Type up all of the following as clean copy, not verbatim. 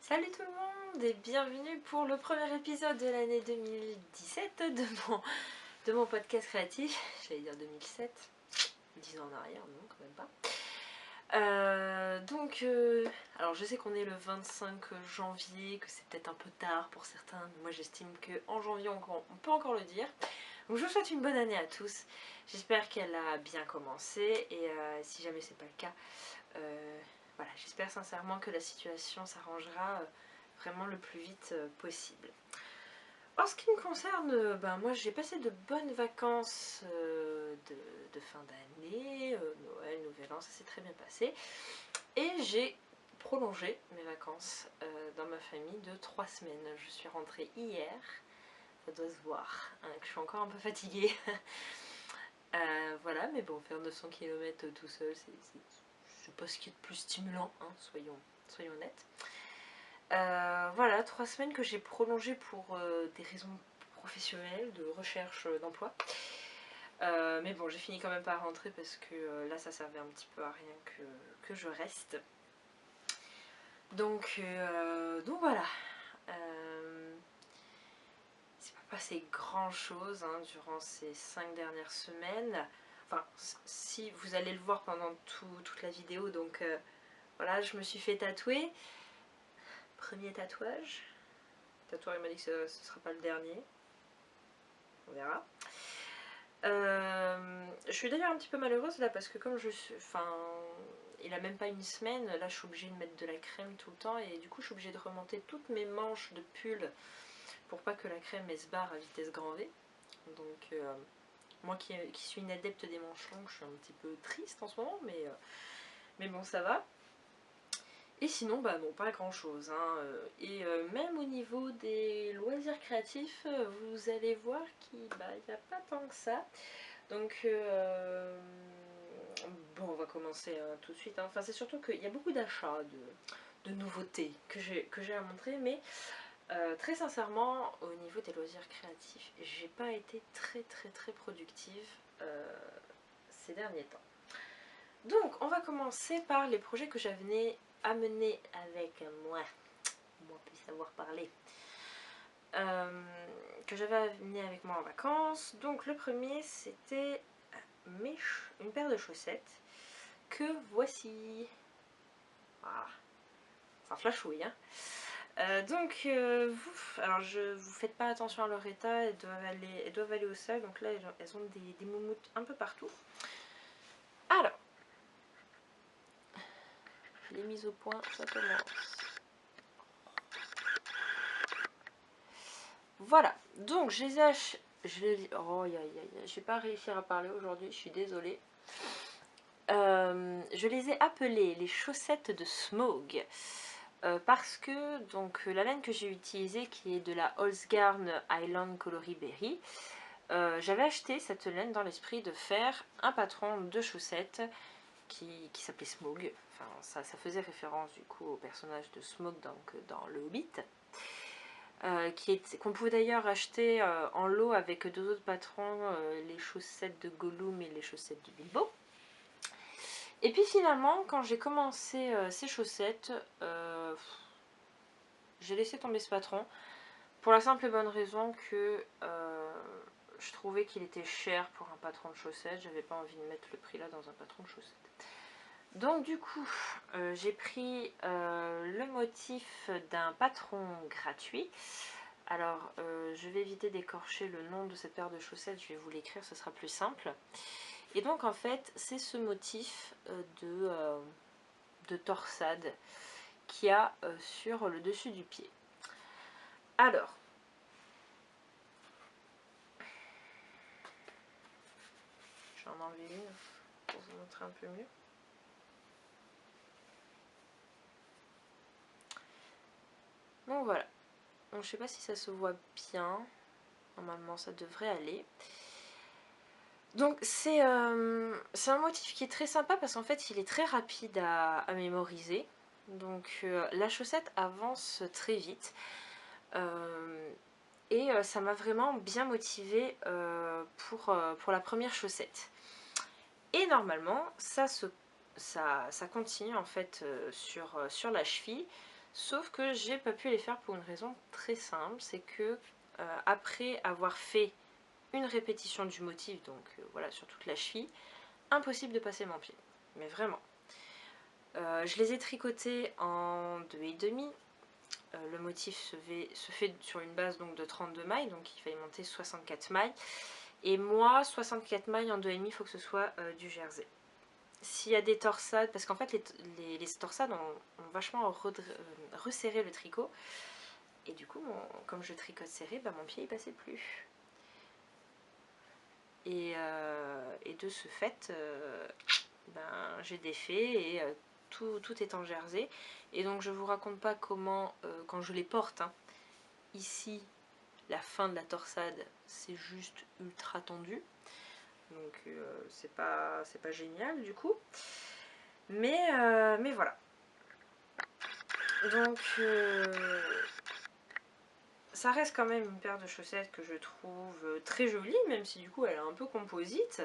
Salut tout le monde et bienvenue pour le premier épisode de l'année 2017 de mon podcast créatif. J'allais dire 2007, 10 ans en arrière, non quand même pas. Alors je sais qu'on est le 25 janvier, que c'est peut-être un peu tard pour certains, mais moi j'estime qu'en janvier on peut encore le dire. Donc je vous souhaite une bonne année à tous. J'espère qu'elle a bien commencé et si jamais c'est pas le cas, voilà, j'espère sincèrement que la situation s'arrangera vraiment le plus vite possible. En ce qui me concerne, moi j'ai passé de bonnes vacances de fin d'année, Noël, Nouvel An, ça s'est très bien passé. Et j'ai prolongé mes vacances dans ma famille de 3 semaines. Je suis rentrée hier, ça doit se voir, hein, que je suis encore un peu fatiguée. Voilà, mais bon, faire 900 km tout seul, c'est pas ce qui est de plus stimulant, hein, soyons honnêtes. Voilà, 3 semaines que j'ai prolongées pour des raisons professionnelles, de recherche d'emploi. Mais bon, j'ai fini quand même par rentrer parce que là, ça servait un petit peu à rien que je reste. Donc voilà. C'est pas passé grand chose hein, durant ces 5 dernières semaines. Enfin, si vous allez le voir pendant toute la vidéo, donc voilà, je me suis fait tatouer. Premier tatouage. Le tatoueur il m'a dit que ce ne sera pas le dernier. On verra. Je suis d'ailleurs un petit peu malheureuse là parce que comme je suis... Enfin, il a même pas une semaine, là je suis obligée de mettre de la crème tout le temps et du coup je suis obligée de remonter toutes mes manches de pull pour pas que la crème elle se barre à vitesse grand V. Donc moi qui suis une adepte des manches longues, je suis un petit peu triste en ce moment, mais bon ça va. Et sinon, bah non, pas grand chose. Hein. Et même au niveau des loisirs créatifs, vous allez voir qu'il n'y a pas tant que ça. Donc, bon, on va commencer tout de suite. Hein. Enfin, c'est surtout qu'il y a beaucoup d'achats de nouveautés que j'ai à montrer, mais très sincèrement, au niveau des loisirs créatifs, j'ai pas été très productive ces derniers temps. Donc, on va commencer par les projets que j'avais amenés avec moi puis savoir parler, que j'avais amené avec moi en vacances. Donc, le premier, c'était une paire de chaussettes que voici. Voilà, ça flashouille, hein. Alors vous faites pas attention à leur état, elles doivent aller au sol, donc là elles ont des moumoutes un peu partout. Alors, les mises au point, ça commence. Voilà, donc je les ai achetés. Oh, je vais pas réussir à parler aujourd'hui, je suis désolée. Je les ai appelées les chaussettes de Smog. Parce que donc la laine que j'ai utilisée, qui est de la Holzgarn Island Coloris Berry, j'avais acheté cette laine dans l'esprit de faire un patron de chaussettes qui s'appelait Smog. Enfin, ça faisait référence du coup au personnage de Smog dans le Hobbit. Qu'on pouvait d'ailleurs acheter en lot avec deux autres patrons, les chaussettes de Gollum et les chaussettes de Bilbo. Et puis finalement, quand j'ai commencé ces chaussettes, j'ai laissé tomber ce patron pour la simple et bonne raison que je trouvais qu'il était cher pour un patron de chaussettes. J'avais pas envie de mettre le prix là dans un patron de chaussettes. Donc du coup, j'ai pris le motif d'un patron gratuit. Alors, je vais éviter d'écorcher le nom de cette paire de chaussettes, je vais vous l'écrire, ce sera plus simple. Et donc en fait, c'est ce motif de torsade qu'il y a sur le dessus du pied. Alors, je vais en enlever une pour vous montrer un peu mieux. Donc voilà. Donc je sais pas si ça se voit bien. Normalement ça devrait aller. Donc c'est un motif qui est très sympa parce qu'en fait il est très rapide à mémoriser. Donc la chaussette avance très vite. Et ça m'a vraiment bien motivée pour la première chaussette. Et normalement ça continue en fait sur la cheville. Sauf que j'ai pas pu les faire pour une raison très simple, c'est que après avoir fait une répétition du motif, donc voilà, sur toute la cheville, impossible de passer mon pied, mais vraiment. Je les ai tricotés en 2,5. Le motif se fait sur une base donc de 32 mailles, donc il fallait monter 64 mailles. Et moi, 64 mailles en 2,5, il faut que ce soit du jersey. S'il y a des torsades, parce qu'en fait les torsades ont vachement resserré le tricot. Et du coup, comme je tricote serré, bah, mon pied il passait plus. Et de ce fait, ben, j'ai défait et tout est en jersey. Et donc je vous raconte pas comment, quand je les porte, hein, ici, la fin de la torsade, c'est juste ultra tendu. Donc c'est pas génial du coup. Mais voilà. Donc ça reste quand même une paire de chaussettes que je trouve très jolie, même si du coup elle est un peu composite.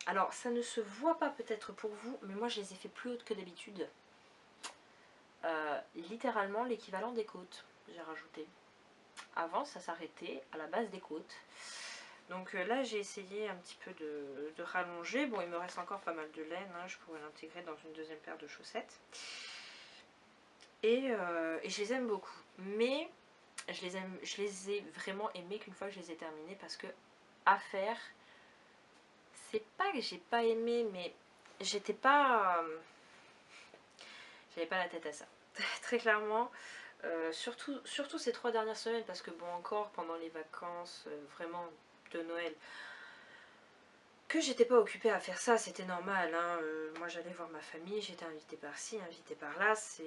Alors ça ne se voit pas peut-être pour vous, mais moi je les ai fait plus hautes que d'habitude. Littéralement l'équivalent des côtes, j'ai rajouté. Avant ça s'arrêtait à la base des côtes. Donc là j'ai essayé un petit peu de rallonger. Bon, il me reste encore pas mal de laine, hein, je pourrais l'intégrer dans une deuxième paire de chaussettes. Et je les aime beaucoup. Mais je les ai vraiment aimées qu'une fois que je les ai terminées, parce que à faire, c'est pas que j'ai pas aimé, mais j'étais pas... j'avais pas la tête à ça. Très clairement. Surtout ces 3 dernières semaines, parce que bon, encore pendant les vacances vraiment de Noël, que j'étais pas occupée à faire ça, c'était normal, hein. Moi j'allais voir ma famille, j'étais invitée par-ci, invitée par-là, ça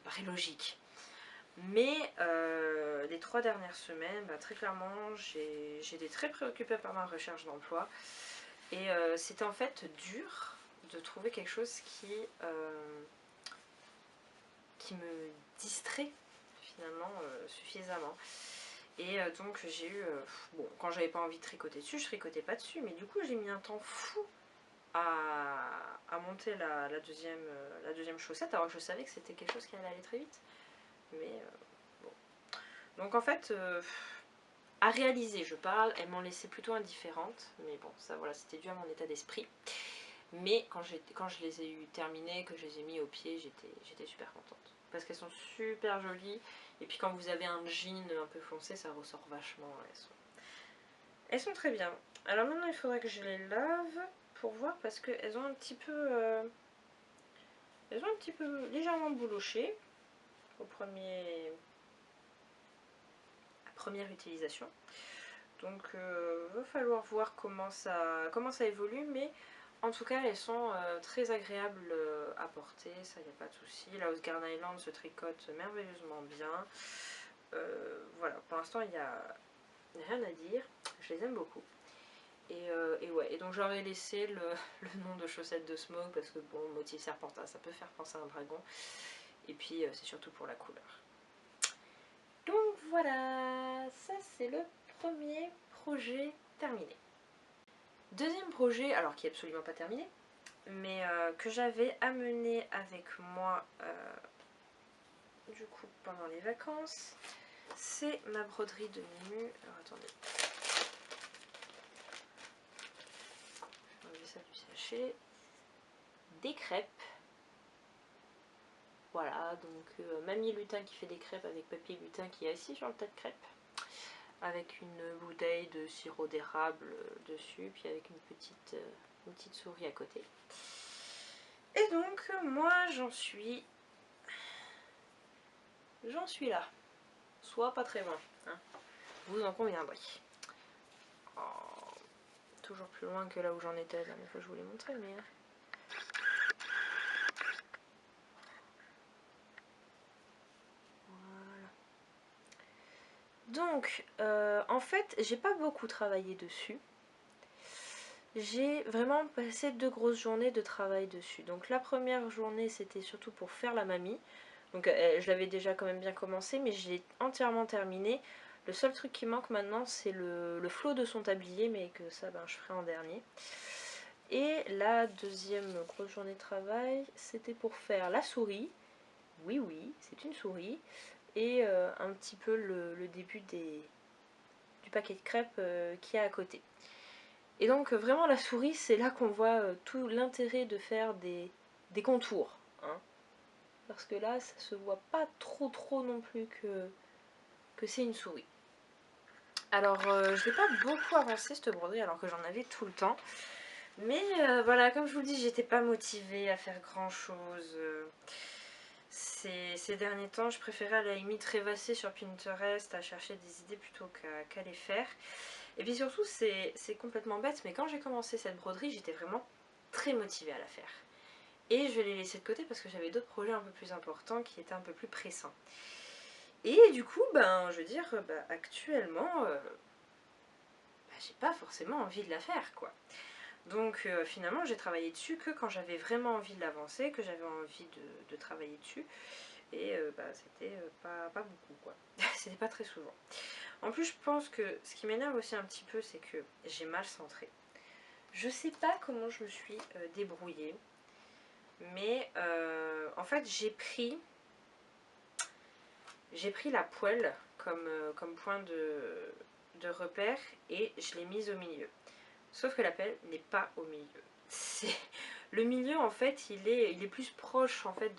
paraît logique. Mais les 3 dernières semaines, bah, très clairement, j'ai été très préoccupée par ma recherche d'emploi. Et c'était en fait dur de trouver quelque chose qui me distrait finalement suffisamment. Et donc j'ai eu, bon, quand j'avais pas envie de tricoter dessus, je tricotais pas dessus, mais du coup j'ai mis un temps fou à monter la deuxième chaussette, alors que je savais que c'était quelque chose qui allait aller très vite. Mais bon. Donc en fait, à réaliser, je parle, elles m'ont laissé plutôt indifférente, mais bon, ça voilà, c'était dû à mon état d'esprit. Mais quand je les ai eu terminées, que je les ai mis au pied, j'étais super contente. Parce qu'elles sont super jolies. Et puis quand vous avez un jean un peu foncé, ça ressort vachement. Elles sont très bien. Alors maintenant, il faudrait que je les lave pour voir, parce qu'elles ont un petit peu... elles ont un petit peu légèrement bouloché au première utilisation. Donc va falloir voir comment ça évolue, mais en tout cas elles sont très agréables à porter, ça y a pas de souci. La Oscar Island se tricote merveilleusement bien. Voilà, pour l'instant il n'y a rien à dire, je les aime beaucoup. Et ouais, et donc j'aurais laissé le nom de chaussettes de Smoke, parce que bon, motif serpentin, ça peut faire penser à un dragon. Et puis c'est surtout pour la couleur. Donc voilà, ça c'est le premier projet terminé. Deuxième projet, alors qui est absolument pas terminé, mais que j'avais amené avec moi du coup pendant les vacances, c'est ma broderie de Mimu. Alors attendez, je vais enlever ça du sachet. Des crêpes. Voilà, donc Mamie Lutin qui fait des crêpes avec Papy Lutin qui est assis sur le tas de crêpes, avec une bouteille de sirop d'érable dessus, puis avec une petite souris à côté. Et donc moi j'en suis là, soit pas très loin, hein. Vous en conviendrez. Oh, toujours plus loin que là où j'en étais la dernière fois que je vous l'ai montré, mais... Voilà. Donc, en fait, j'ai pas beaucoup travaillé dessus. J'ai vraiment passé 2 grosses journées de travail dessus. Donc la première journée, c'était surtout pour faire la mamie. Donc je l'avais déjà quand même bien commencé, mais je l'ai entièrement terminé. Le seul truc qui manque maintenant, c'est le flot de son tablier, mais que ça, ben, je ferai en dernier. Et la deuxième grosse journée de travail, c'était pour faire la souris oui oui, c'est une souris, et un petit peu le début du paquet de crêpes qu'il y a à côté. Et donc vraiment la souris, c'est là qu'on voit tout l'intérêt de faire des contours. Hein. Parce que là, ça se voit pas trop non plus que c'est une souris. Alors je n'ai pas beaucoup avancé cette broderie alors que j'en avais tout le temps. Mais voilà, comme je vous le dis, j'étais pas motivée à faire grand chose. Ces derniers temps, je préférais à la limite rêvasser sur Pinterest, à chercher des idées plutôt qu'à les faire. Et puis surtout, c'est complètement bête, mais quand j'ai commencé cette broderie, j'étais vraiment très motivée à la faire. Et je l'ai laissée de côté parce que j'avais d'autres projets un peu plus importants qui étaient un peu plus pressants. Et du coup, ben, je veux dire, actuellement, j'ai pas forcément envie de la faire, quoi. Donc finalement, j'ai travaillé dessus que quand j'avais vraiment envie de l'avancer, que j'avais envie de travailler dessus. Et c'était pas beaucoup, quoi. C'était pas très souvent. En plus, je pense que ce qui m'énerve aussi un petit peu, c'est que j'ai mal centré. Je sais pas comment je me suis débrouillée, mais en fait, j'ai pris la poêle comme point de repère et je l'ai mise au milieu. Sauf que la pelle n'est pas au milieu. Le milieu, en fait, il est plus proche en fait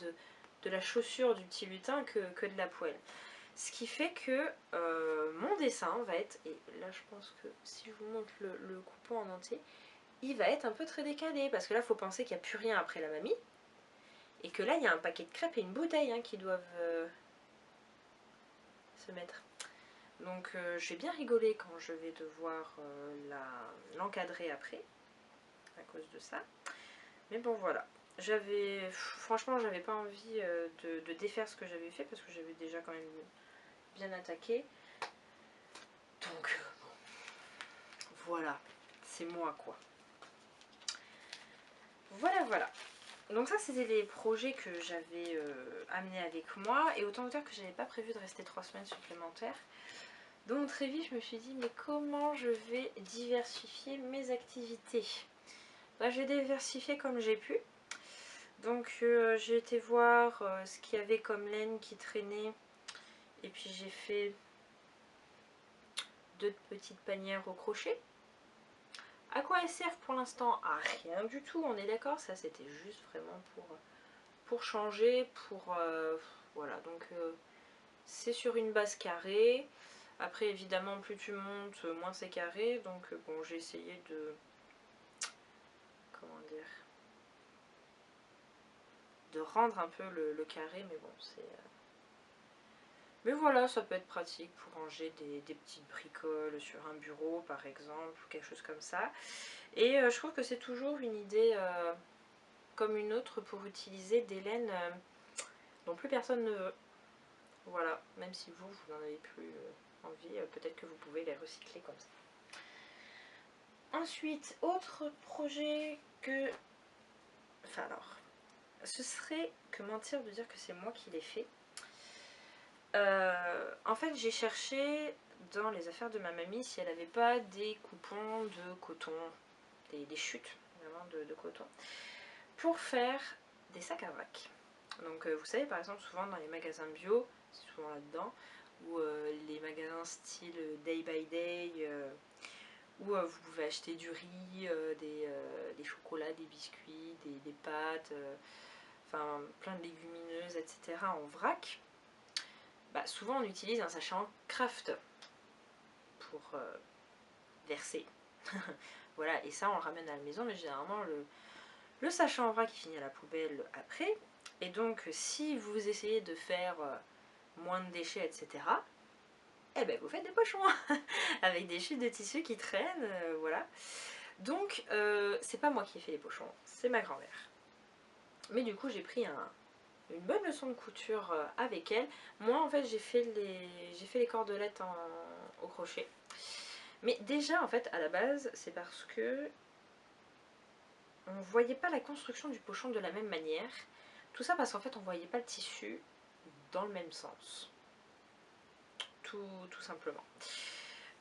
de la chaussure du petit lutin que de la poêle. Ce qui fait que mon dessin va être, et là je pense que si je vous montre le coupon en entier, il va être un peu très décalé, parce que là il faut penser qu'il n'y a plus rien après la mamie, et que là il y a un paquet de crêpes et une bouteille qui doivent se mettre. Donc je vais bien rigoler quand je vais devoir l'encadrer après, à cause de ça. Mais bon voilà, franchement j'avais pas envie de défaire ce que j'avais fait, parce que j'avais déjà quand même bien attaqué. Donc voilà, c'est moi quoi. Voilà. Donc ça c'était les projets que j'avais amenés avec moi. Et autant vous dire que j'avais pas prévu de rester 3 semaines supplémentaires. Donc très vite je me suis dit mais comment je vais diversifier mes activités. Je vais diversifier comme j'ai pu. Donc j'ai été voir ce qu'il y avait comme laine qui traînait. Et puis j'ai fait 2 petites panières au crochet. À quoi elles servent pour l'instant? À rien du tout, on est d'accord. Ça c'était juste vraiment pour changer, voilà, donc c'est sur une base carrée. Après évidemment plus tu montes, moins c'est carré. Donc bon, j'ai essayé comment dire, de rendre un peu le carré, mais bon c'est... Mais voilà, ça peut être pratique pour ranger des petites bricoles sur un bureau par exemple, ou quelque chose comme ça. Et je trouve que c'est toujours une idée comme une autre pour utiliser des laines dont plus personne ne veut. Voilà, même si vous n'en avez plus envie, peut-être que vous pouvez les recycler comme ça. Ensuite, autre projet que... Enfin alors, ce serait que mentir de dire que c'est moi qui l'ai fait. En fait, j'ai cherché dans les affaires de ma mamie si elle n'avait pas des coupons de coton, des chutes vraiment de coton, pour faire des sacs à vrac. Donc vous savez par exemple souvent dans les magasins bio, c'est souvent là-dedans, ou les magasins style Day by Day, où vous pouvez acheter du riz, des chocolats, des biscuits, des pâtes, enfin plein de légumineuses, etc. en vrac. Souvent on utilise un sachet en craft pour verser. Voilà, et ça on le ramène à la maison, mais généralement le sachet en vrac il finit à la poubelle après. Et donc si vous essayez de faire moins de déchets, etc., eh ben vous faites des pochons avec des chutes de tissu qui traînent, voilà. Donc c'est pas moi qui ai fait les pochons, c'est ma grand-mère. Mais du coup j'ai pris une bonne leçon de couture avec elle. Moi en fait j'ai fait les cordelettes au crochet. Mais déjà en fait à la base c'est parce que on voyait pas la construction du pochon de la même manière. Tout ça parce qu'en fait on voyait pas le tissu dans le même sens. Tout simplement.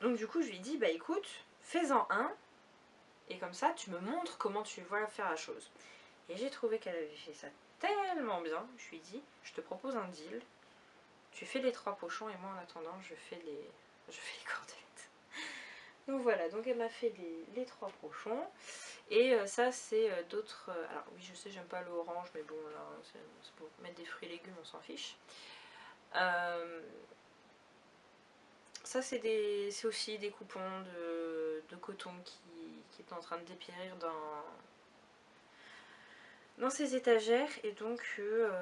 Donc du coup je lui ai dit écoute, fais-en un et comme ça tu me montres comment tu vois faire la chose. Et j'ai trouvé qu'elle avait fait ça tellement bien, je lui ai dit, je te propose un deal, tu fais les 3 pochons et moi en attendant je fais les cordelettes. Donc voilà, donc elle m'a fait les 3 pochons. Et ça c'est d'autres... alors oui je sais j'aime pas le orange mais bon là c'est pour mettre des fruits et légumes on s'en fiche. Ça c'est aussi des coupons de coton qui est en train de dépérir dans ces étagères et donc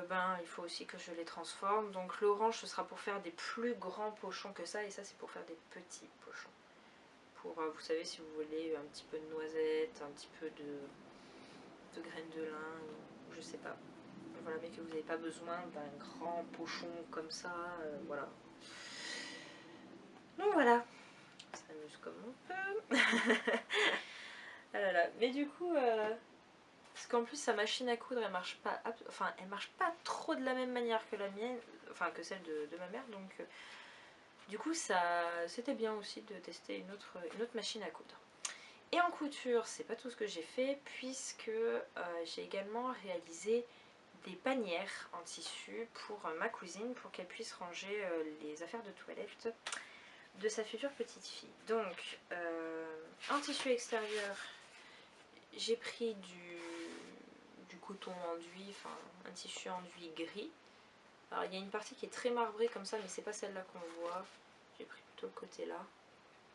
ben, il faut aussi que je les transforme. Donc l'orange ce sera pour faire des plus grands pochons que ça et ça c'est pour faire des petits pochons. Pour vous savez si vous voulez un petit peu de noisettes, un petit peu de graines de lin, ou je sais pas. Voilà, mais que vous n'avez pas besoin d'un grand pochon comme ça, voilà. Donc voilà, on s'amuse comme on peut. Ah là là. Mais du coup, parce qu'en plus sa machine à coudre elle marche pas, enfin elle marche pas trop de la même manière que la mienne, enfin que celle de ma mère, donc du coup ça c'était bien aussi de tester une autre machine à coudre. Et en couture, c'est pas tout ce que j'ai fait puisque j'ai également réalisé des panières en tissu pour ma cousine pour qu'elle puisse ranger les affaires de toilette de sa future petite fille. Donc en tissu extérieur, j'ai pris du coton enduit, enfin un tissu enduit gris. Alors il y a une partie qui est très marbrée comme ça mais c'est pas celle-là qu'on voit. J'ai pris plutôt le côté là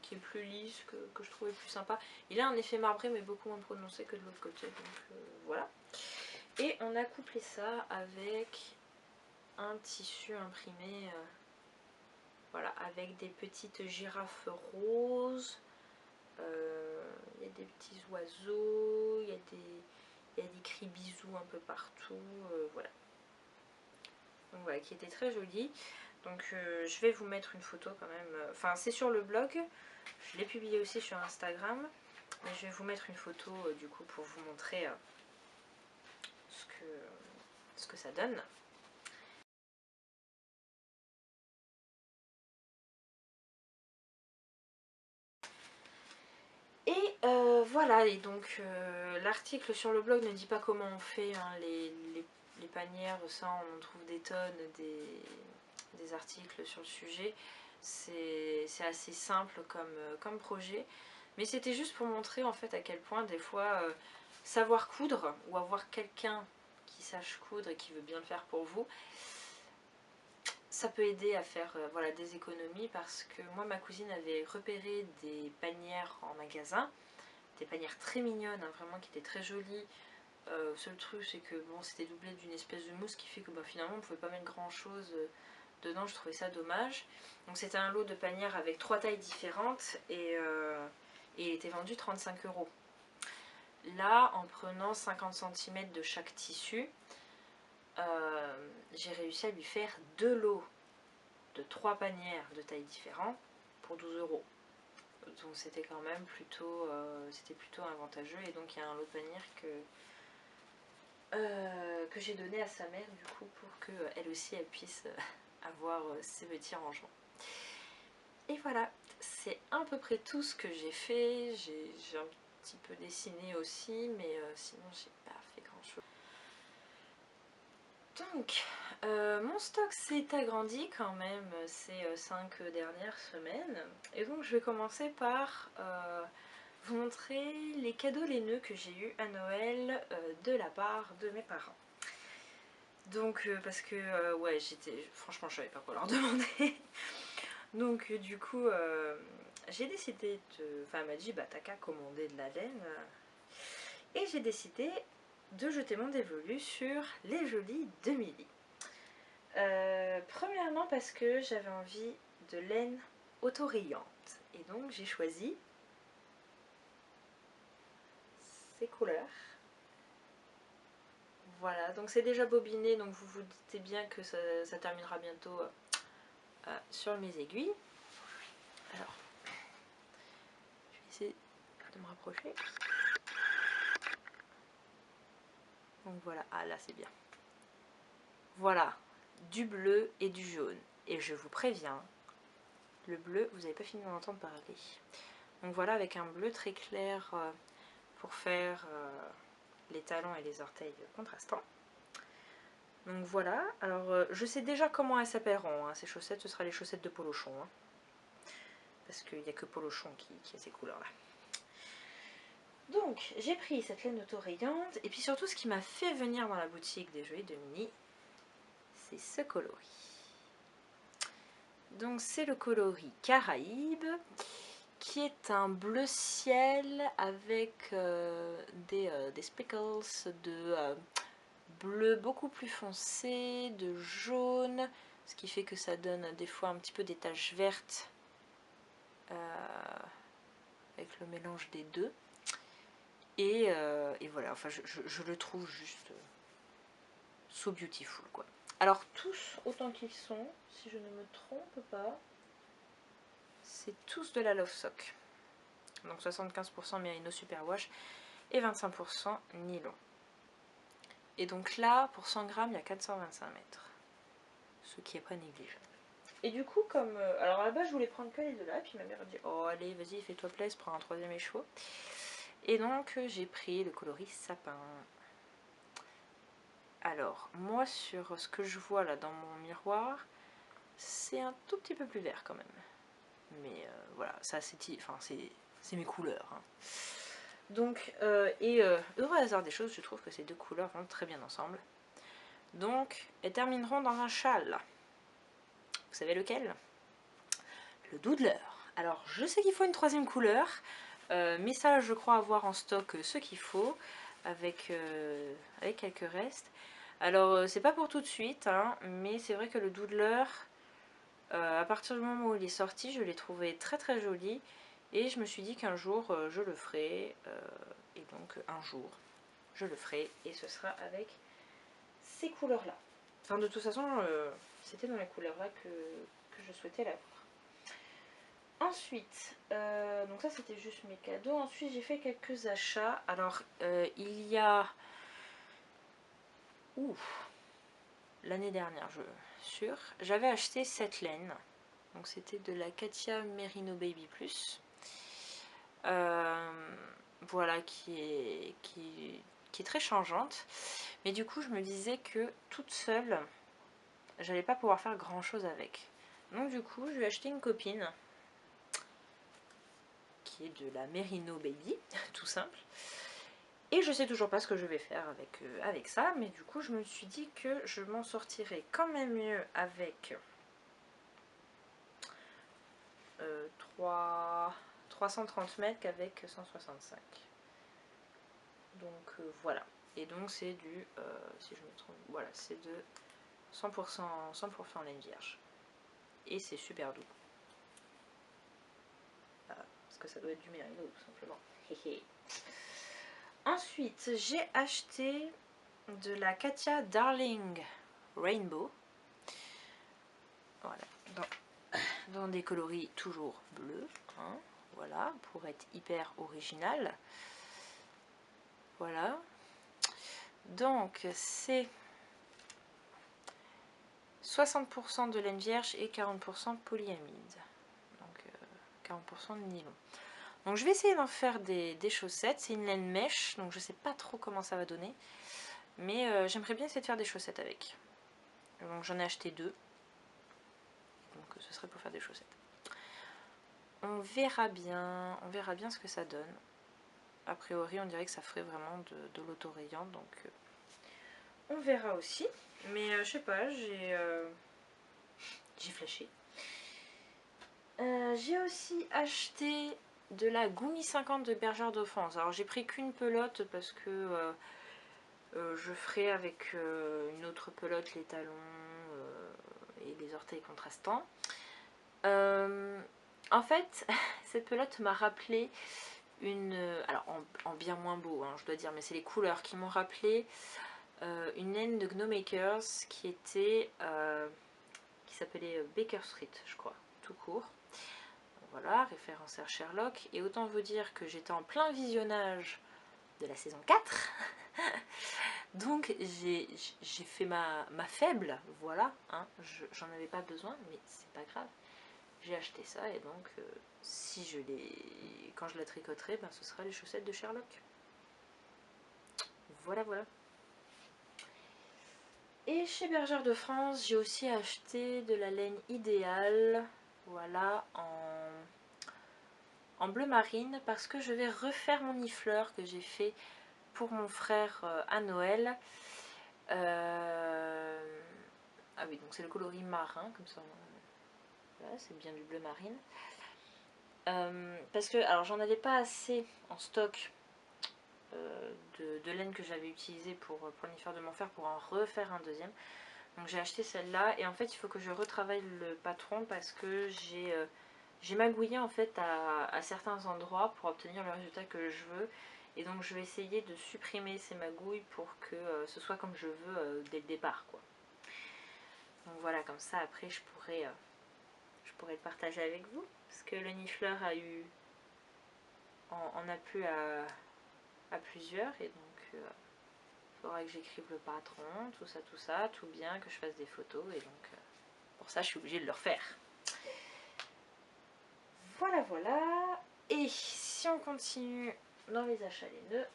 qui est plus lisse, que je trouvais plus sympa. Il a un effet marbré mais beaucoup moins prononcé que de l'autre côté, donc voilà. Et on a couplé ça avec un tissu imprimé, voilà, avec des petites girafes roses, il y a des petits oiseaux, il y a des cris bisous un peu partout, voilà. Donc voilà, qui était très joli. Donc je vais vous mettre une photo quand même, enfin c'est sur le blog, je l'ai publié aussi sur Instagram, mais je vais vous mettre une photo du coup pour vous montrer ce que ça donne. Et voilà, et donc l'article sur le blog ne dit pas comment on fait hein, les panières, ça on en trouve des tonnes, des articles sur le sujet. C'est assez simple comme projet, mais c'était juste pour montrer en fait à quel point des fois savoir coudre ou avoir quelqu'un qui sache coudre et qui veut bien le faire pour vous, ça peut aider à faire voilà, des économies parce que moi ma cousine avait repéré des panières en magasin, des panières très mignonnes, hein, vraiment qui étaient très jolies. Seul truc c'est que bon c'était doublé d'une espèce de mousse qui fait que bah, finalement on ne pouvait pas mettre grand chose dedans, je trouvais ça dommage. Donc c'était un lot de panières avec 3 tailles différentes et il était vendu 35 €. Là en prenant 50 cm de chaque tissu, j'ai réussi à lui faire 2 lots de 3 panières de tailles différentes pour 12 €. Donc c'était quand même plutôt, plutôt avantageux. Et donc il y a un lot de panières que j'ai donné à sa mère du coup pour qu'elle aussi elle puisse avoir ses petits rangements. Et voilà, c'est à peu près tout ce que j'ai fait. J'ai un petit peu dessiné aussi, mais sinon j'ai pas fait grand chose. Donc, mon stock s'est agrandi quand même ces 5 dernières semaines. Et donc je vais commencer par vous montrer les cadeaux laineux que j'ai eu à Noël de la part de mes parents. Donc parce que ouais franchement je savais pas quoi leur demander. Donc du coup j'ai décidé de... Enfin elle m'a dit bah t'as qu'à commander de la laine. Et j'ai décidé de jeter mon dévolu sur les jolis de Milly. Premièrement parce que j'avais envie de laine autorayante. Et donc j'ai choisi ces couleurs. Voilà, donc c'est déjà bobiné, donc vous vous doutez bien que ça terminera bientôt sur mes aiguilles. Alors, je vais essayer de me rapprocher. Donc voilà, ah là c'est bien. Voilà, du bleu et du jaune. Et je vous préviens, le bleu, vous n'avez pas fini d'en entendre parler. Donc voilà, avec un bleu très clair pour faire les talons et les orteils contrastants. Donc voilà, alors je sais déjà comment elles s'appelleront, hein. Ces chaussettes, ce sera les chaussettes de Polochon, hein. Parce qu'il n'y a que Polochon qui a ces couleurs-là. Donc j'ai pris cette laine autorayante, et puis surtout ce qui m'a fait venir dans la boutique des jouets de Mini, c'est ce coloris. Donc c'est le coloris Caraïbe, qui est un bleu ciel avec des speckles de bleu beaucoup plus foncé, de jaune, ce qui fait que ça donne des fois un petit peu des taches vertes avec le mélange des deux. Et voilà, enfin je le trouve juste so beautiful quoi. Alors tous autant qu'ils sont, si je ne me trompe pas, c'est tous de la Love Sock. Donc 75% Merino Superwash et 25% nylon. Et donc là, pour 100 grammes, il y a 425 mètres. Ce qui n'est pas négligeable. Et du coup, comme... alors là-bas, je voulais prendre que les deux là. Et puis ma mère a dit, oh allez, vas-y, fais-toi plaisir, prends un troisième écheveau. Et donc, j'ai pris le coloris sapin. Alors, moi, sur ce que je vois là dans mon miroir, c'est un tout petit peu plus vert quand même. Mais voilà, ça c'est mes couleurs. Hein. Donc, heureux hasard des choses, je trouve que ces deux couleurs vont très bien ensemble. Donc, elles termineront dans un châle. Vous savez lequel? Le doodler. Alors, je sais qu'il faut une troisième couleur, mais ça, je crois avoir en stock ce qu'il faut, avec quelques restes. Alors, c'est pas pour tout de suite, hein, mais c'est vrai que le doodler, à partir du moment où il est sorti, je l'ai trouvé très très joli, et je me suis dit qu'un jour, je le ferai, et donc un jour, je le ferai, et ce sera avec ces couleurs-là. Enfin, de toute façon, c'était dans les couleurs-là que je souhaitais l'avoir. Ensuite, donc ça c'était juste mes cadeaux. Ensuite, j'ai fait quelques achats. Alors, il y a... l'année dernière, j'avais acheté cette laine. Donc c'était de la Katia Merino Baby Plus. Voilà, qui est très changeante. Mais du coup, je me disais que toute seule, j'allais pas pouvoir faire grand chose avec. Donc du coup, je lui ai acheté une copine qui est de la Merino Baby, tout simple. Et je sais toujours pas ce que je vais faire avec ça, mais du coup je me suis dit que je m'en sortirais quand même mieux avec 330 mètres qu'avec 165. Donc voilà. Et donc c'est du, si je me trompe, voilà, c'est de 100% laine vierge. Et c'est super doux. Parce que ça doit être du Merino tout simplement. Ensuite, j'ai acheté de la Katia Darling Rainbow. Voilà, dans des coloris toujours bleus. Hein, voilà, pour être hyper original. Voilà. Donc, c'est 60% de laine vierge et 40% polyamide. Donc, 40% de nylon. Donc je vais essayer d'en faire des chaussettes. C'est une laine mèche, donc je sais pas trop comment ça va donner. Mais j'aimerais bien essayer de faire des chaussettes avec. Donc j'en ai acheté 2. Donc ce serait pour faire des chaussettes. On verra bien ce que ça donne. A priori on dirait que ça ferait vraiment de l'autorayant. Donc on verra aussi. Mais je sais pas, j'ai flashé. J'ai aussi acheté de la Goumi 50 de Bergère d'Offense. Alors j'ai pris qu'une pelote parce que je ferai avec une autre pelote les talons et les orteils contrastants. En fait, cette pelote m'a rappelé une... alors en bien moins beau, hein, je dois dire, mais c'est les couleurs qui m'ont rappelé une laine de Gno Makers qui était... qui s'appelait Baker Street, je crois, tout court. Voilà, référenceur Sherlock. Et autant vous dire que j'étais en plein visionnage de la saison 4. Donc j'ai fait ma faible, voilà. Hein, j'en avais pas besoin, mais c'est pas grave. J'ai acheté ça et donc quand je la tricoterai, ben, ce sera les chaussettes de Sherlock. Voilà, voilà. Et chez Bergère de France, j'ai aussi acheté de la laine idéale, voilà, en bleu marine, parce que je vais refaire mon nifleur que j'ai fait pour mon frère à Noël. Ah oui, donc c'est le coloris marin, comme ça, voilà, c'est bien du bleu marine. Parce que, alors j'en avais pas assez en stock de laine que j'avais utilisée pour le nifleur de mon frère pour en refaire un deuxième. Donc j'ai acheté celle-là et en fait il faut que je retravaille le patron parce que j'ai magouillé en fait à certains endroits pour obtenir le résultat que je veux. Et donc je vais essayer de supprimer ces magouilles pour que ce soit comme je veux dès le départ, quoi. Donc voilà, comme ça après je pourrais le partager avec vous. Parce que le nifleur en a plu à plusieurs et donc il faudra que j'écrive le patron, tout ça, tout bien, que je fasse des photos et donc pour ça je suis obligée de le refaire. Voilà, voilà. Et si on continue dans les achats laineux,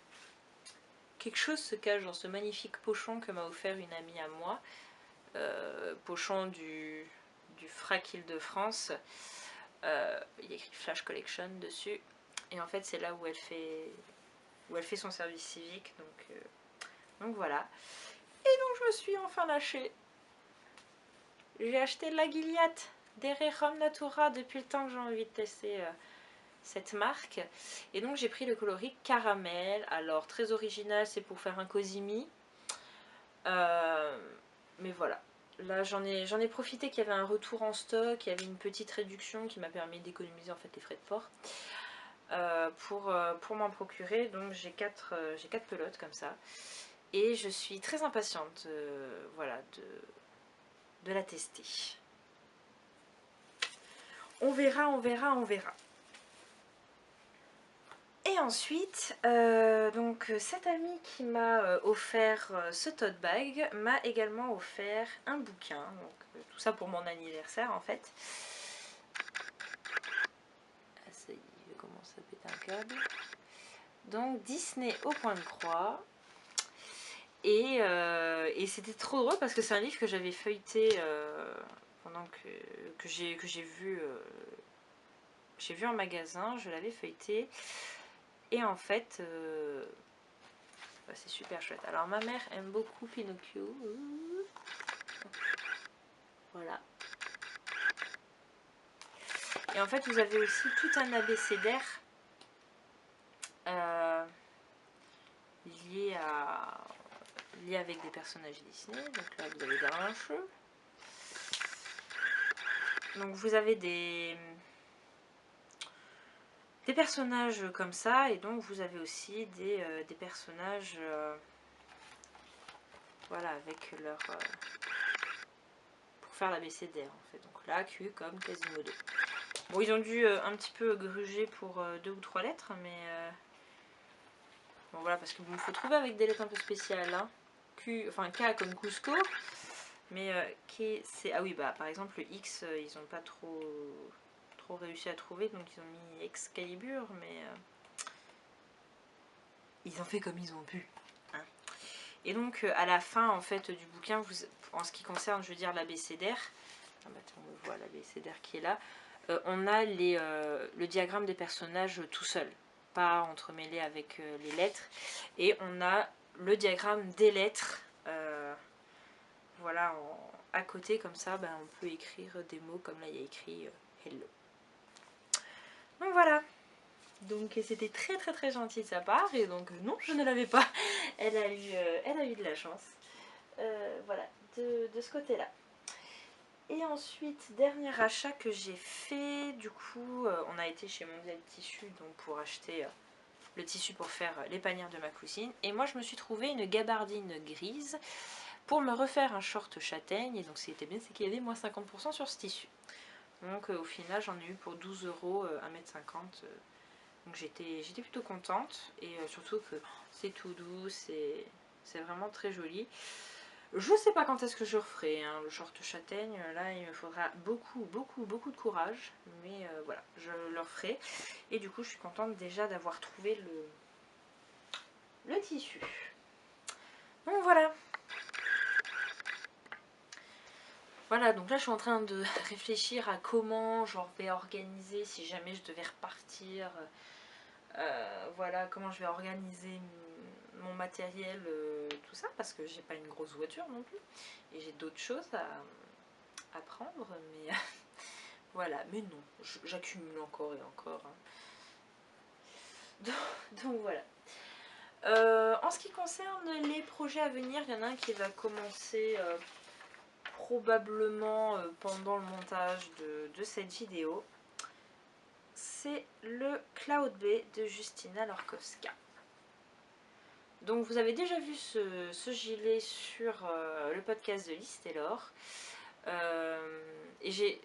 quelque chose se cache dans ce magnifique pochon que m'a offert une amie à moi. Pochon du Frac Île-de-France. Il y a écrit Flash Collection dessus. Et en fait c'est là où elle fait son service civique. Donc voilà. Et donc je me suis enfin lâchée. J'ai acheté la Gilliatt d'Ererum Natura depuis le temps que j'ai envie de tester cette marque. Et donc j'ai pris le coloris caramel. Alors très original, c'est pour faire un cosimi. Mais voilà. Là j'en ai profité qu'il y avait un retour en stock, il y avait une petite réduction qui m'a permis d'économiser en fait les frais de port. Pour m'en procurer. Donc j'ai 4 pelotes comme ça. Et je suis très impatiente voilà, de la tester. On verra, on verra, on verra. Et ensuite, donc cette amie qui m'a offert ce tote bag m'a également offert un bouquin. Donc tout ça pour mon anniversaire en fait. Ah, ça y est, il commence à péter un câble. Donc Disney au point de croix. Et c'était trop drôle parce que c'est un livre que j'avais feuilleté pendant que j'ai vu en magasin, je l'avais feuilleté. Et en fait, bah, c'est super chouette. Alors ma mère aime beaucoup Pinocchio. Voilà. Et en fait, vous avez aussi tout un abécédaire lié avec des personnages Disney. Donc là, vous avez Grincheux. Donc vous avez des personnages comme ça, et donc vous avez aussi des personnages voilà, avec leur pour faire l'abécédaire en fait. Donc là, Q comme Quasimodo. Bon, ils ont dû un petit peu gruger pour 2 ou 3 lettres, mais bon voilà, parce qu'il me faut trouver avec des lettres un peu spéciales, hein. Enfin K comme Cusco, mais c'est ah oui, bah par exemple le X, ils n'ont pas trop réussi à trouver, donc ils ont mis Excalibur, mais ils ont fait comme ils ont pu, hein. Et donc à la fin en fait du bouquin, en ce qui concerne, je veux dire, l'abécédaire, ah bah tiens, on voit l'abécédaire qui est là, on a le diagramme des personnages tout seul, pas entremêlé avec les lettres, et on a le diagramme des lettres voilà, à côté, comme ça ben, on peut écrire des mots comme là il y a écrit hello. Donc voilà. Donc c'était très très très gentil de sa part, et donc non, je ne l'avais pas. Elle a eu de la chance. Voilà, de ce côté-là. Et ensuite, dernier achat que j'ai fait, du coup, on a été chez Mondial Tissu donc pour acheter le tissu pour faire les panières de ma cousine. Et moi, je me suis trouvé une gabardine grise pour me refaire un short châtaigne. Et donc, ce qui était bien, c'est qu'il y avait moins 50% sur ce tissu. Donc, au final, j'en ai eu pour 12 €, 1,50 m. Donc, j'étais plutôt contente. Et surtout que c'est tout doux, c'est vraiment très joli. Je sais pas quand est-ce que je referai hein, le short châtaigne, là il me faudra beaucoup de courage, mais voilà, je le referai. Et du coup je suis contente déjà d'avoir trouvé le tissu. Donc voilà. Voilà, donc là je suis en train de réfléchir à comment je vais organiser si jamais je devais repartir. Voilà, comment je vais organiser mon matériel, tout ça, parce que j'ai pas une grosse voiture non plus. Et j'ai d'autres choses à prendre, mais voilà, mais non, j'accumule encore et encore. Hein. Donc voilà. En ce qui concerne les projets à venir, il y en a un qui va commencer probablement pendant le montage de cette vidéo. C'est le Cloud Bay de Justina Lorkowska. Donc vous avez déjà vu ce gilet sur le podcast de Liz Taylor. Et j'ai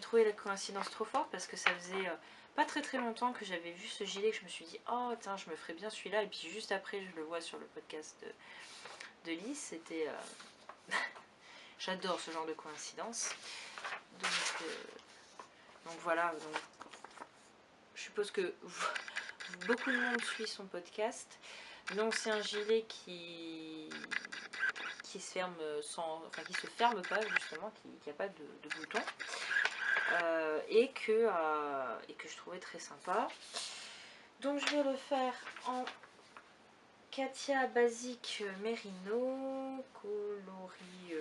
trouvé la coïncidence trop forte parce que ça faisait pas très longtemps que j'avais vu ce gilet, que je me suis dit oh tiens je me ferais bien celui-là, et puis juste après je le vois sur le podcast de Liz. C'était j'adore ce genre de coïncidence. Donc voilà, donc, je suppose que beaucoup de monde suit son podcast. Donc c'est un gilet qui se ferme sans, enfin qui se ferme pas justement, qui n'a pas de bouton, et que je trouvais très sympa. Donc je vais le faire en Katia Basique Merino, coloris,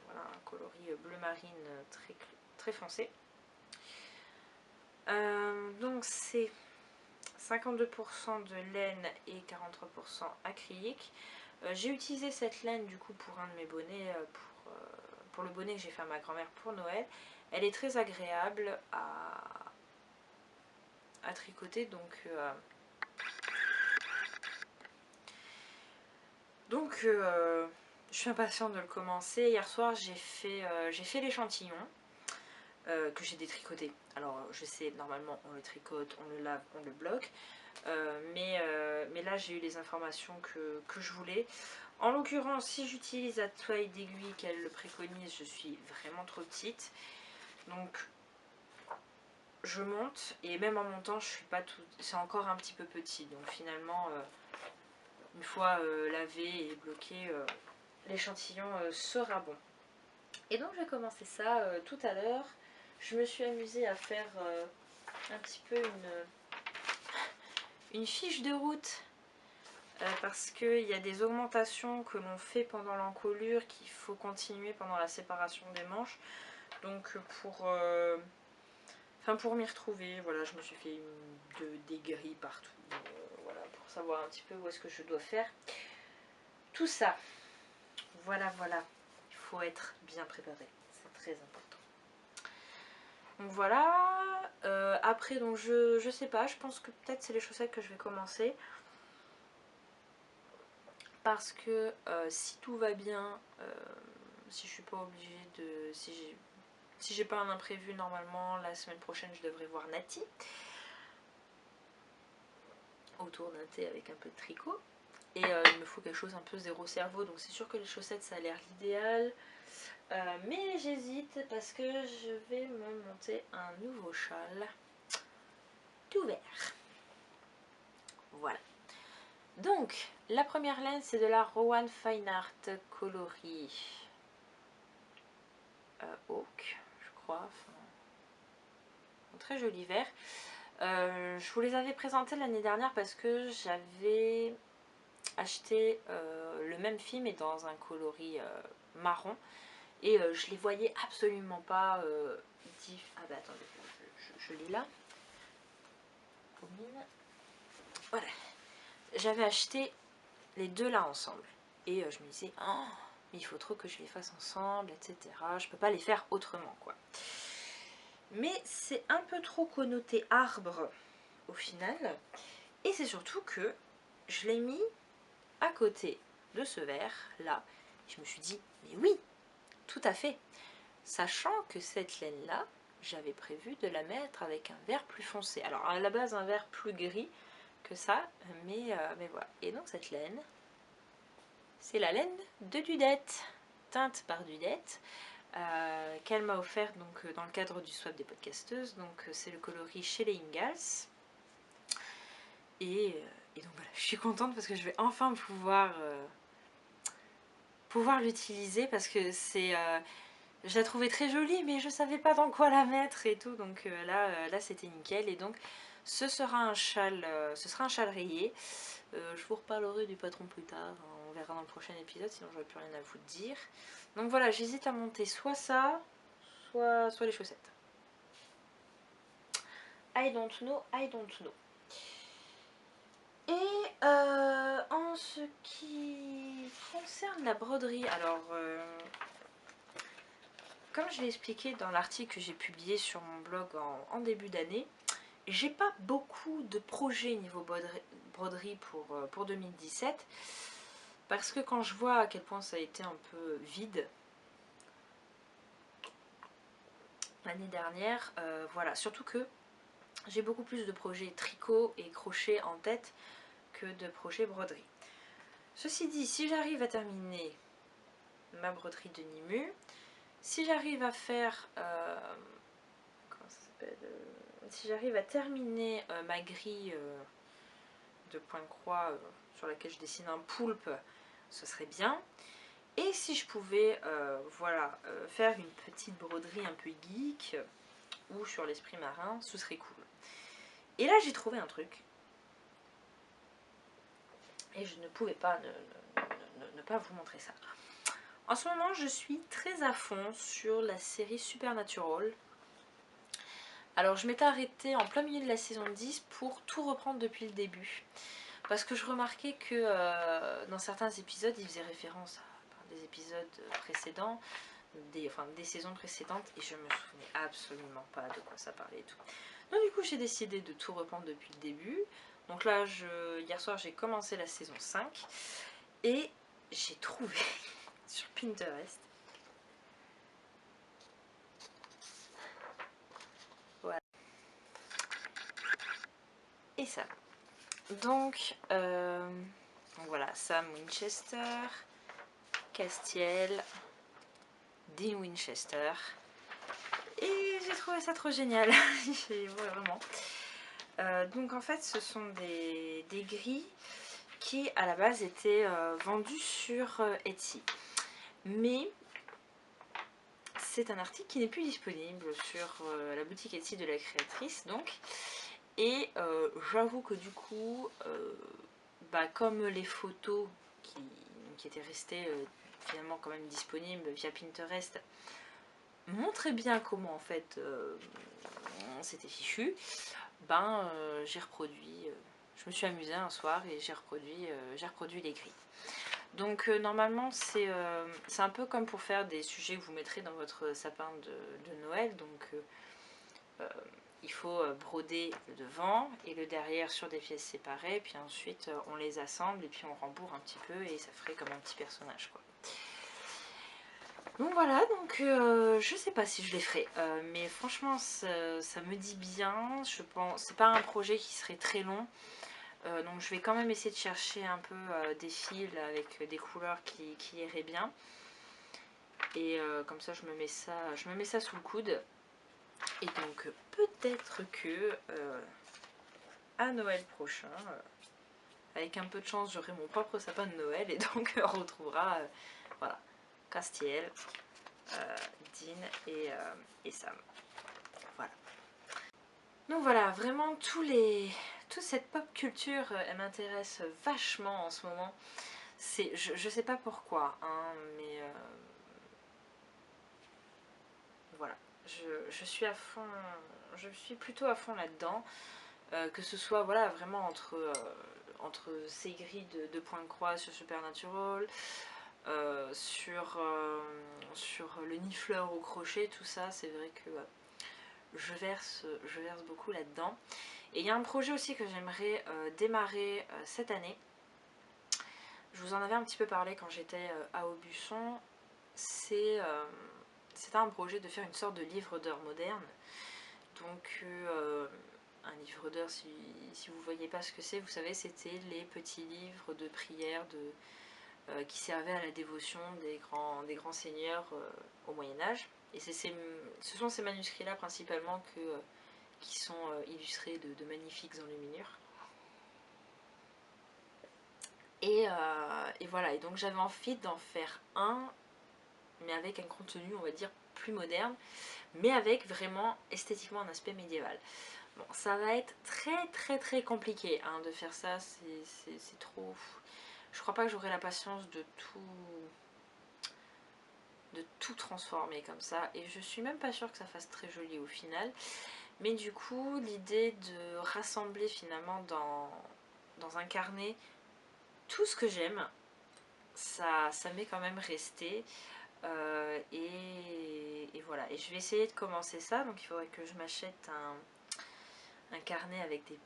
voilà, un coloris bleu marine très foncé. Donc c'est 52% de laine et 43% acrylique. J'ai utilisé cette laine du coup pour un de mes bonnets, pour le bonnet que j'ai fait à ma grand-mère pour Noël. Elle est très agréable à tricoter, donc je suis impatiente de le commencer. Hier soir j'ai fait l'échantillon que j'ai détricoté. Alors je sais, normalement on le tricote, on le lave, on le bloque. Mais là j'ai eu les informations que je voulais. En l'occurrence, si j'utilise la toile d'aiguille qu'elle le préconise, je suis vraiment trop petite. Donc je monte, et même en montant, je suis pas tout, c'est encore un petit peu petit. Donc finalement, une fois lavé et bloqué, l'échantillon sera bon. Et donc je vais commencer ça tout à l'heure. Je me suis amusée à faire un petit peu une fiche de route. Parce qu'il y a des augmentations que l'on fait pendant l'encolure qu'il faut continuer pendant la séparation des manches. Donc pour m'y retrouver, voilà, je me suis fait des grilles partout. Voilà, pour savoir un petit peu où est-ce que je dois faire tout ça. Voilà, il faut être bien préparé, c'est très important. Donc voilà, après donc je sais pas, je pense que peut-être c'est les chaussettes que je vais commencer. Parce que si tout va bien, si je suis pas obligée de... Si j'ai pas un imprévu, normalement la semaine prochaine je devrais voir Nati autour d'un thé avec un peu de tricot. Et il me faut quelque chose un peu zéro cerveau, donc c'est sûr que les chaussettes ça a l'air l'idéal. Mais j'hésite parce que je vais me monter un nouveau châle tout vert. Voilà. Donc, la première laine, c'est de la Rowan Fine Art coloris Oak, je crois. Enfin, un très joli vert. Je vous les avais présentés l'année dernière parce que j'avais acheté le même film mais dans un coloris marron. Et je les voyais absolument pas Ah bah attendez, je l'ai là. Voilà. J'avais acheté les deux là ensemble. Et je me disais, oh, il faut trop que je les fasse ensemble, etc. Je peux pas les faire autrement, quoi. Mais c'est un peu trop connoté arbre au final. Et c'est surtout que je l'ai mis à côté de ce vert là. Je me suis dit, mais oui, tout à fait. Sachant que cette laine là, j'avais prévu de la mettre avec un vert plus foncé. Alors à la base un vert plus gris que ça, mais voilà. Et donc cette laine, c'est la laine de Dudette, teinte par Dudette, qu'elle m'a offert donc, dans le cadre du swap des podcasteuses. Donc c'est le coloris chez les Ingalls. Et donc voilà, je suis contente parce que je vais enfin pouvoir l'utiliser parce que c'est Je la trouvais très jolie, mais je savais pas dans quoi la mettre et tout, donc là c'était nickel. Et donc ce sera un châle rayé. Je vous reparlerai du patron plus tard, hein, on verra dans le prochain épisode, sinon j'aurai plus rien à vous dire. Donc voilà, j'hésite à monter soit ça, soit les chaussettes. I don't know, I don't know. Et en ce qui concerne la broderie, alors comme je l'ai expliqué dans l'article que j'ai publié sur mon blog en début d'année, j'ai pas beaucoup de projets niveau broderie pour 2017, parce que quand je vois à quel point ça a été un peu vide l'année dernière, voilà, surtout que j'ai beaucoup plus de projets tricot et crochet en tête que de projets broderie. Ceci dit, si j'arrive à terminer ma broderie de Nimu, si j'arrive à faire comment ça s'appelle, si j'arrive à terminer ma grille de point de croix sur laquelle je dessine un poulpe, ce serait bien. Et si je pouvais voilà, faire une petite broderie un peu geek ou sur l'esprit marin, ce serait cool. Et là j'ai trouvé un truc et je ne pouvais pas ne pas vous montrer ça. En ce moment je suis très à fond sur la série Supernatural. Alors je m'étais arrêtée en plein milieu de la saison 10 pour tout reprendre depuis le début. Parce que je remarquais que dans certains épisodes, ils faisaient référence à des épisodes précédents, des saisons précédentes, et je me souvenais absolument pas de quoi ça parlait et tout. Donc du coup, j'ai décidé de tout reprendre depuis le début. Donc là, hier soir, j'ai commencé la saison 5, et j'ai trouvé sur Pinterest. Voilà. Et ça. Donc voilà, Sam Winchester, Castiel, Dean Winchester. Et j'ai trouvé ça trop génial. Ouais, vraiment. Donc en fait, ce sont des grilles qui à la base étaient vendues sur Etsy. Mais c'est un article qui n'est plus disponible sur la boutique Etsy de la créatrice. Donc. Et j'avoue que du coup, comme les photos qui étaient restées finalement quand même disponibles via Pinterest montraient bien comment en fait c'était fichu, j'ai reproduit, je me suis amusée un soir et j'ai reproduit les grilles. Donc normalement c'est un peu comme pour faire des sujets que vous mettrez dans votre sapin de Noël. Donc il faut broder le devant et le derrière sur des pièces séparées, puis ensuite on les assemble et puis on rembourre un petit peu et ça ferait comme un petit personnage quoi. Donc voilà, donc je sais pas si je les ferai, mais franchement ça me dit bien. Je pense c'est pas un projet qui serait très long, donc je vais quand même essayer de chercher un peu des fils avec des couleurs qui iraient bien. Et comme ça je me mets ça sous le coude. Et donc peut-être que à Noël prochain, avec un peu de chance, j'aurai mon propre sapin de Noël et donc on retrouvera voilà, Castiel, Dean et Sam. Voilà. Donc voilà, vraiment toute cette pop culture, elle m'intéresse vachement en ce moment. Je sais pas pourquoi, hein, mais voilà, je suis à fond, je suis plutôt à fond là-dedans. Que ce soit voilà, vraiment entre ces grilles de point de croix sur Supernatural, sur le nifleur au crochet, tout ça, c'est vrai que je verse beaucoup là-dedans. Et il y a un projet aussi que j'aimerais démarrer cette année. Je vous en avais un petit peu parlé quand j'étais à Aubusson. C'était un projet de faire une sorte de livre d'heures moderne. Donc un livre d'heures, si vous ne voyez pas ce que c'est, vous savez, c'était les petits livres de prière qui servaient à la dévotion des grands seigneurs au Moyen-Âge. Et ce sont ces manuscrits-là principalement qui sont illustrés de magnifiques enluminures. Et voilà, et donc j'avais envie d'en faire un, mais avec un contenu, on va dire, plus moderne, mais avec vraiment esthétiquement un aspect médiéval. Bon, ça va être très compliqué hein, de faire ça, c'est trop... Je crois pas que j'aurai la patience de tout transformer comme ça, et je suis même pas sûre que ça fasse très joli au final. Mais du coup, l'idée de rassembler finalement dans un carnet tout ce que j'aime, ça m'est quand même resté. Et voilà, et je vais essayer de commencer ça. Donc il faudrait que je m'achète un carnet avec des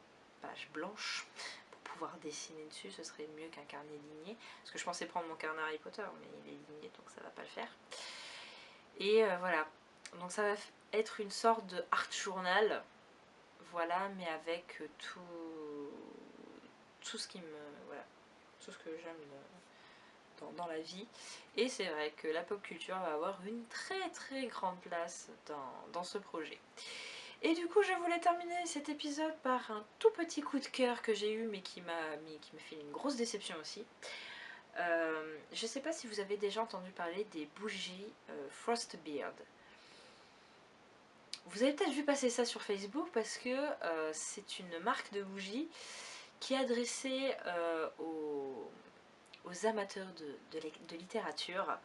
pages blanches pour pouvoir dessiner dessus. Ce serait mieux qu'un carnet ligné, parce que je pensais prendre mon carnet Harry Potter, mais il est ligné donc ça va pas le faire. Et voilà, donc ça va être une sorte de art journal, voilà, mais avec tout ce qui me... voilà, tout ce que j'aime dans la vie. Et c'est vrai que la pop culture va avoir une très grande place dans ce projet. Et du coup, je voulais terminer cet épisode par un tout petit coup de cœur que j'ai eu, mais qui m'a fait une grosse déception aussi. Je sais pas si vous avez déjà entendu parler des bougies Frostbeard. Vous avez peut-être vu passer ça sur Facebook parce que c'est une marque de bougies qui est adressée aux amateurs de littérature.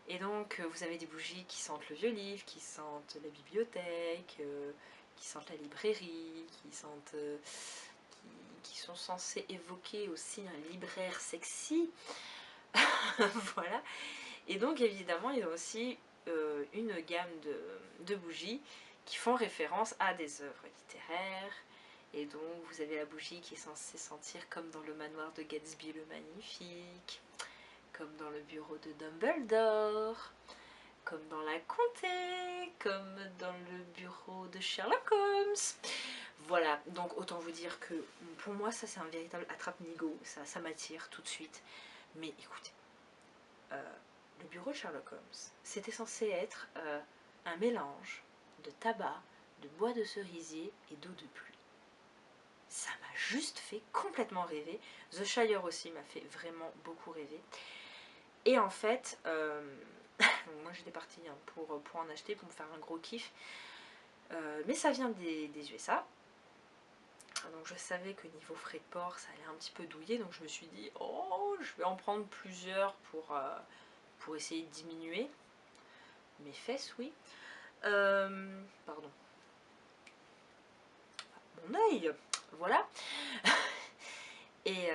Et donc vous avez des bougies qui sentent le vieux livre, qui sentent la bibliothèque, qui sentent la librairie, qui sont censées évoquer aussi un libraire sexy. Voilà. Et donc évidemment ils ont aussi une gamme de bougies qui font référence à des œuvres littéraires. Et donc vous avez la bougie qui est censée sentir comme dans le manoir de Gatsby le Magnifique, comme dans le bureau de Dumbledore, comme dans la comté, comme dans le bureau de Sherlock Holmes. Voilà, donc autant vous dire que pour moi ça c'est un véritable attrape-nigo, ça m'attire tout de suite. Mais écoutez, le bureau de Sherlock Holmes, c'était censé être un mélange de tabac, de bois de cerisier et d'eau de pluie. Ça m'a juste fait complètement rêver. The Shire aussi m'a fait vraiment beaucoup rêver. Et en fait, moi j'étais partie hein, pour en acheter, pour me faire un gros kiff. Mais ça vient des USA. Donc je savais que niveau frais de port, ça allait un petit peu douiller. Donc je me suis dit, oh, je vais en prendre plusieurs pour essayer de diminuer mes fesses, oui. Pardon. Mon œil, voilà. Et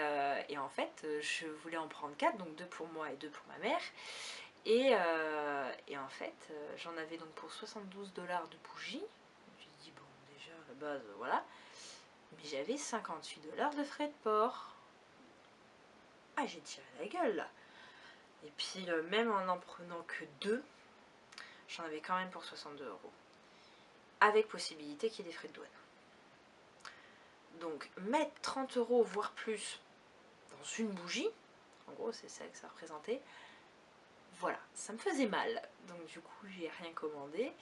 en fait, je voulais en prendre 4, donc 2 pour moi et 2 pour ma mère. Et en fait, j'en avais donc pour 72 $ de bougies. Je me suis dit, bon, déjà, à la base, voilà. Mais j'avais 58 $ de frais de port. Ah, j'ai tiré la gueule, là. Et puis, même en prenant que 2, j'en avais quand même pour 62 €. Avec possibilité qu'il y ait des frais de douane. Donc, mettre 30 €, voire plus, dans une bougie, en gros, c'est ça que ça représentait. Voilà, ça me faisait mal. Donc, du coup, j'ai rien commandé.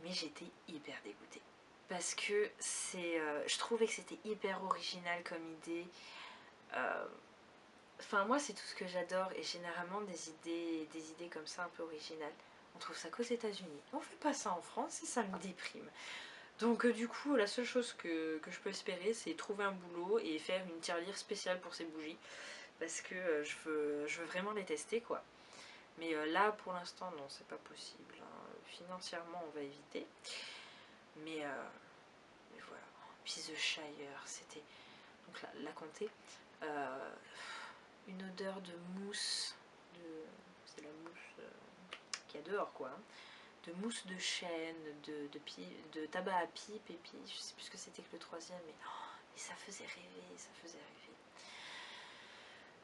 Mais j'étais hyper dégoûtée. Parce que je trouvais que c'était hyper original comme idée. Enfin, moi, c'est tout ce que j'adore. Et généralement, des idées comme ça, un peu originales, on trouve ça qu'aux États-Unis. On fait pas ça en France et ça me déprime. Donc du coup, la seule chose que je peux espérer, c'est trouver un boulot et faire une tirelire spéciale pour ces bougies. Parce que je veux vraiment les tester, quoi. Mais là, pour l'instant, non, c'est pas possible. Hein. Financièrement, on va éviter. Mais voilà. Puis The Shire, c'était... Donc la comté. Une odeur de mousse. C'est la mousse qu'il y a dehors, quoi. Hein. De mousse de chêne, de tabac à pipe, et puis je sais plus ce que c'était que le troisième, mais et ça faisait rêver, ça faisait rêver.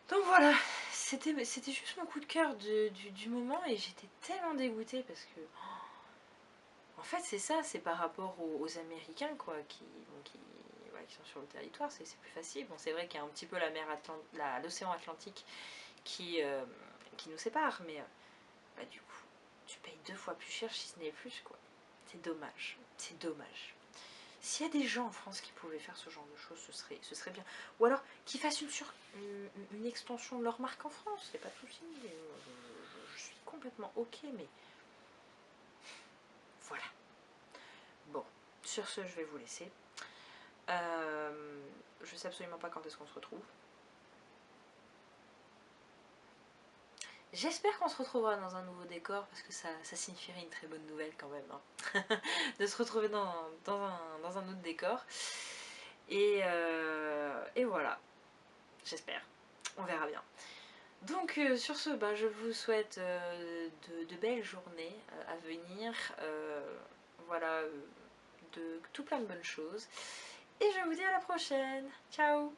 Donc voilà, c'était juste mon coup de cœur du moment, et j'étais tellement dégoûtée parce que en fait c'est ça, c'est par rapport aux Américains quoi, qui sont sur le territoire, c'est plus facile. Bon, c'est vrai qu'il y a un petit peu l'océan Atlantique qui nous sépare, mais bah, du coup tu payes 2 fois plus cher si ce n'est plus quoi. C'est dommage, c'est dommage. S'il y a des gens en France qui pouvaient faire ce genre de choses, ce serait bien. Ou alors qu'ils fassent une extension de leur marque en France, c'est pas de souci. Je suis complètement ok, mais sur ce, je vais vous laisser. Je sais absolument pas quand est-ce qu'on se retrouve. J'espère qu'on se retrouvera dans un nouveau décor parce que ça signifierait une très bonne nouvelle quand même. Hein. De se retrouver dans un autre décor. Et voilà. J'espère. On verra bien. Donc sur ce, je vous souhaite de belles journées à venir. Voilà, de tout plein de bonnes choses. Et je vous dis à la prochaine. Ciao!